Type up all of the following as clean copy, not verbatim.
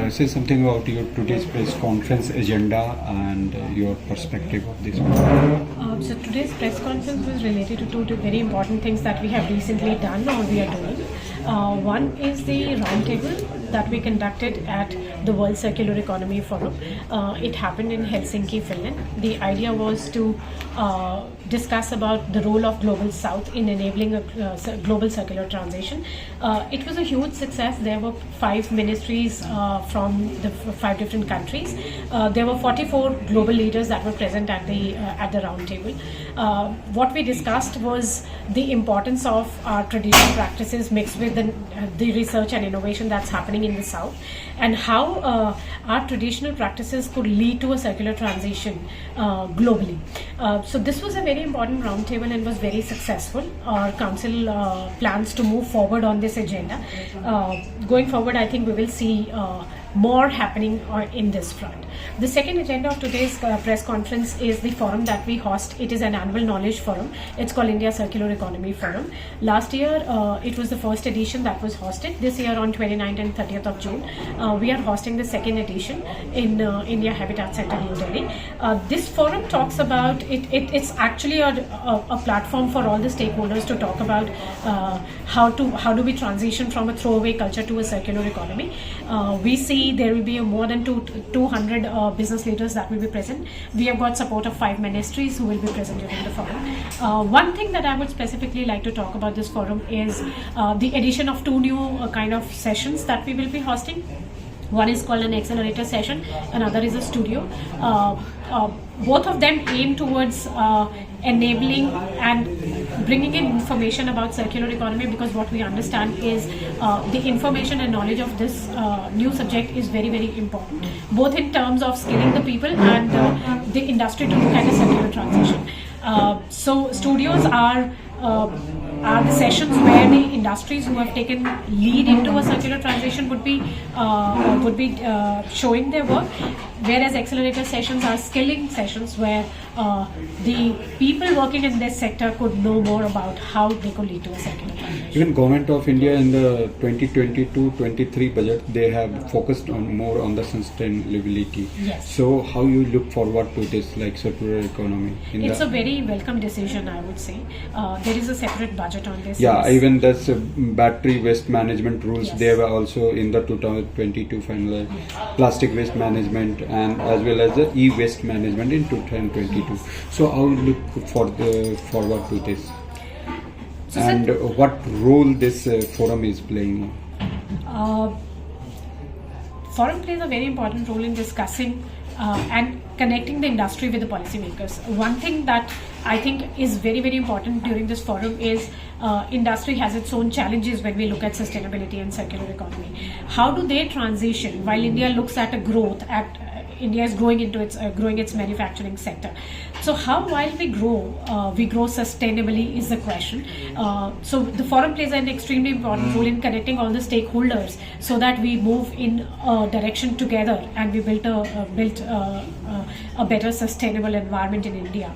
say something about your today's press conference agenda and your perspective of this. So today's press conference was related to two very important things that we have recently done or we are doing. One is the roundtable that we conducted at the World Circular Economy Forum. It happened in Helsinki, Finland. The idea was to discuss about the role of Global South in enabling a global circular transition. It was a huge success. There were 5 ministries from the 5 different countries. There were 44 global leaders that were present at the roundtable. What we discussed was the importance of our traditional practices mixed with the research and innovation that's happening in the South, and how our traditional practices could lead to a circular transition globally. So this was a very important roundtable and was very successful. Our council plans to move forward on this agenda. Going forward, I think we will see more happening in this front. The second agenda of today's press conference is the forum that we host. It is an annual knowledge forum. It's called India Circular Economy Forum. Last year, it was the first edition that was hosted. This year on 29th and 30th of June, we are hosting the second edition in India Habitat Center, New Delhi. This forum talks about, it's actually a platform for all the stakeholders to talk about how do we transition from a throwaway culture to a circular economy. We see there will be more than 200 business leaders that will be present. We have got support of 5 ministries who will be present during the forum. One thing that I would specifically like to talk about this forum is the addition of 2 new kind of sessions that we will be hosting. One is called an accelerator session, another is a studio. Both of them aim towards enabling and bringing in information about circular economy, because what we understand is the information and knowledge of this new subject is very, very important, both in terms of skilling the people and the industry to look at a circular transition. So studios are the sessions where the industries who have taken lead into a circular transition would be showing their work, whereas accelerator sessions are skilling sessions where the people working in this sector could know more about how they could lead to a circular transition. Even Government of India in the 2022-23 budget, they have focused on more on the sustainability. Yes. So how you look forward to this, like circular economy? It's a very welcome decision, I would say. There is a separate budget on this. Yeah, yes. even this battery waste management rules, Yes. they were also in the 2022 final plastic waste management, and as well as the e-waste management in 2022. So how you look forward to this? So and what role this forum is playing? Forum plays a very important role in discussing and connecting the industry with the policymakers. One thing that I think is very, very important during this forum is industry has its own challenges when we look at sustainability and circular economy. How do they transition while India looks at a growth India is growing its manufacturing sector. So how, while we grow sustainably is the question. So the forum plays an extremely important role in connecting all the stakeholders so that we move in a direction together and we built a better sustainable environment in India.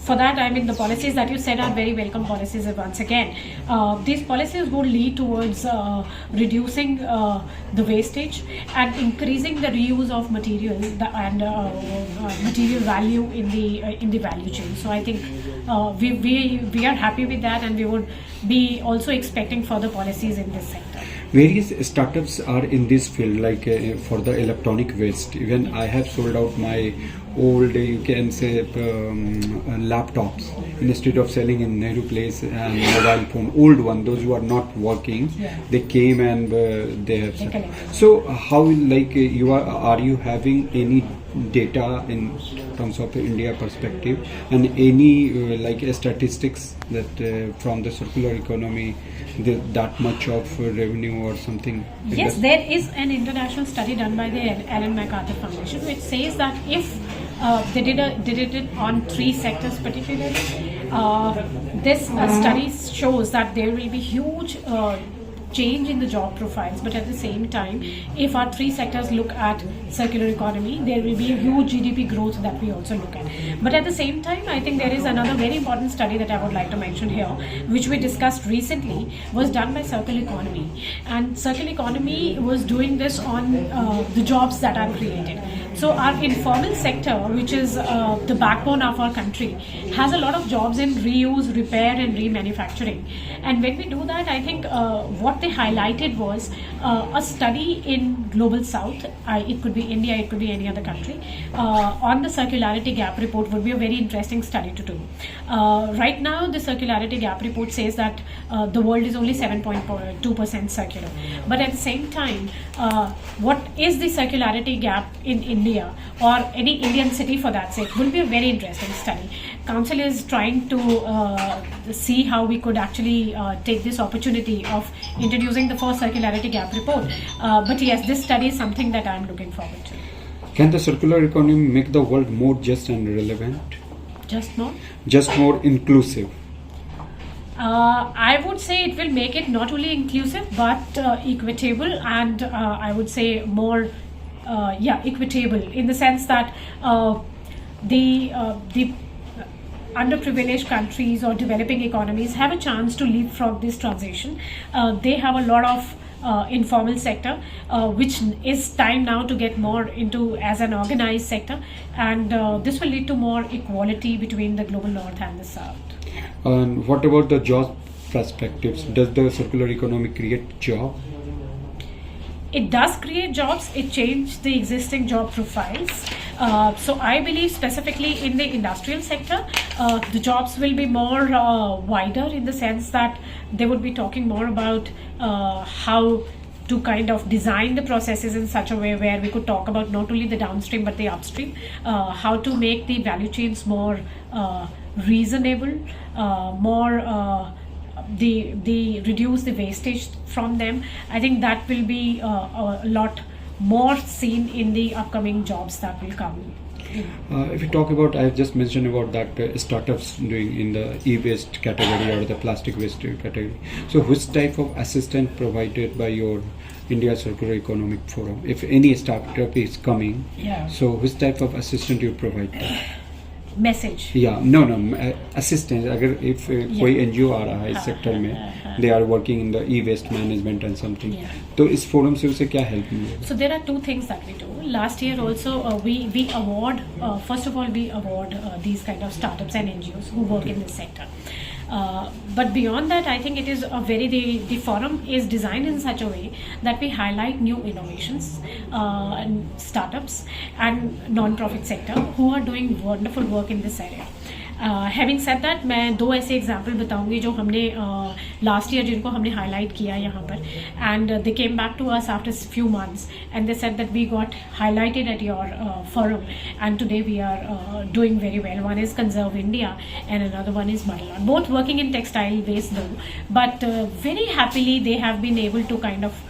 For that, I mean, the policies that you said are very welcome policies once again. These policies would lead towards reducing the wastage and increasing the reuse of materials and material value in the value chain. So I think we are happy with that, and we would be also expecting further policies in this sector. Various startups are in this field, like for the electronic waste. Even I have sold out my old, you can say, laptops. Instead of selling in Nehru Place and mobile phone, old one, those who are not working, yeah, they came and they have sold. So how, like, are you having any data in terms of India perspective, and any like statistics that from the circular economy, that much of revenue or something? Yes, there is an international study done by the Ellen MacArthur Foundation which says that if they did it on 3 sectors particularly, this study shows that there will be huge change in the job profiles, but at the same time, if our three sectors look at circular economy, there will be a huge GDP growth that we also look at. But at the same time, I think there is another very important study that I would like to mention here, which we discussed recently, was done by Circle Economy. And Circle Economy was doing this on the jobs that are created. So our informal sector, which is the backbone of our country, has a lot of jobs in reuse, repair and remanufacturing. And when we do that, I think what they highlighted was a study in Global South, it could be India, it could be any other country, on the circularity gap report would be a very interesting study to do. Right now, the circularity gap report says that the world is only 7.2% circular. But at the same time, what is the circularity gap in India or any Indian city for that sake will be a very interesting study. Council is trying to see how we could actually take this opportunity of introducing the first circularity gap report. But yes, this study is something that I am looking forward to. Can the circular economy make the world more just and relevant? Just more? Just more inclusive. I would say it will make it not only inclusive but equitable, and I would say more equitable in the sense that the underprivileged countries or developing economies have a chance to leapfrog this transition. They have a lot of informal sector, which is time now to get more into as an organized sector, and this will lead to more equality between the global north and the south. And what about the job perspectives? Does the circular economy create jobs? It does create jobs. It changed the existing job profiles. So I believe specifically in the industrial sector, the jobs will be more wider in the sense that they would be talking more about how to kind of design the processes in such a way where we could talk about not only the downstream but the upstream, how to make the value chains more reasonable, more the reduce the wastage from them. I think that will be a lot more seen in the upcoming jobs that will come. If you talk about, I just mentioned about that startups doing in the e-waste category or the plastic waste category. So which type of assistance provided by your India Circular Economic Forum? If any startup is coming, so which type of assistance you provide them? Message no assistance अगर if कोई NGO आ रहा है इस sector में they are working in the e waste management and something तो इस forum से उसे क्या हेल्प मिलेगी so there are two things that we do last year also we award first of all we award these kind of startups and NGOs who work in this sector but beyond that, I think it is a the forum is designed in such a way that we highlight new innovations and startups and non-profit sector who are doing wonderful work in this area. Having said that, मैं दो ऐसे example बताऊंगी जो हमने last year जिनको हमने highlight किया यहाँ पर and they came back to us after few months and they said that we got highlighted at your forum and today we are doing very well. One is Conserve India and another one is Madala. Both working in textile based though, but very happily they have been able to kind of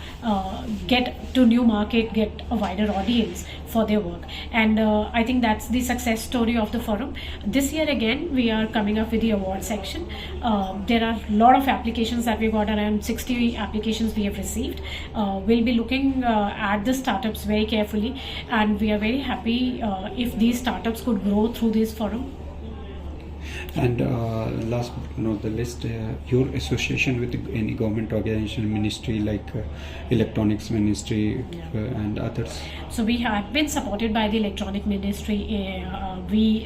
get to new market, get a wider audience for their work, and I think that's the success story of the forum. This year again we are coming up with the award section. There are a lot of applications that we got, around 60 applications we have received. We'll be looking at the startups very carefully and we are very happy if these startups could grow through this forum. And last but not the list, your association with any government organization, ministry like electronics ministry and others? So we have been supported by the electronic ministry.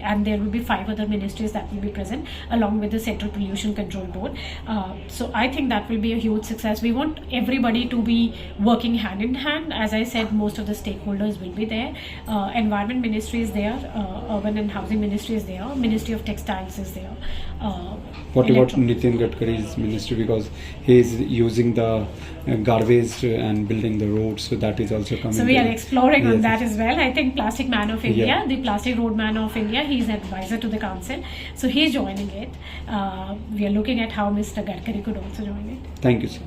And there will be 5 other ministries that will be present along with the Central Pollution Control Board. So I think that will be a huge success. We want everybody to be working hand in hand. As I said, most of the stakeholders will be there. Environment Ministry is there, Urban and Housing Ministry is there, Ministry of Textiles is there. What about Nitin Gadkari's ministry, because he is using the garbage and building the roads, so that is also coming. So we are exploring on that as well. I think Plastic Man of India, the Plastic Road Man of India, he is an advisor to the council, so he is joining it. We are looking at how Mr. Gadkari could also join it. Thank you, sir.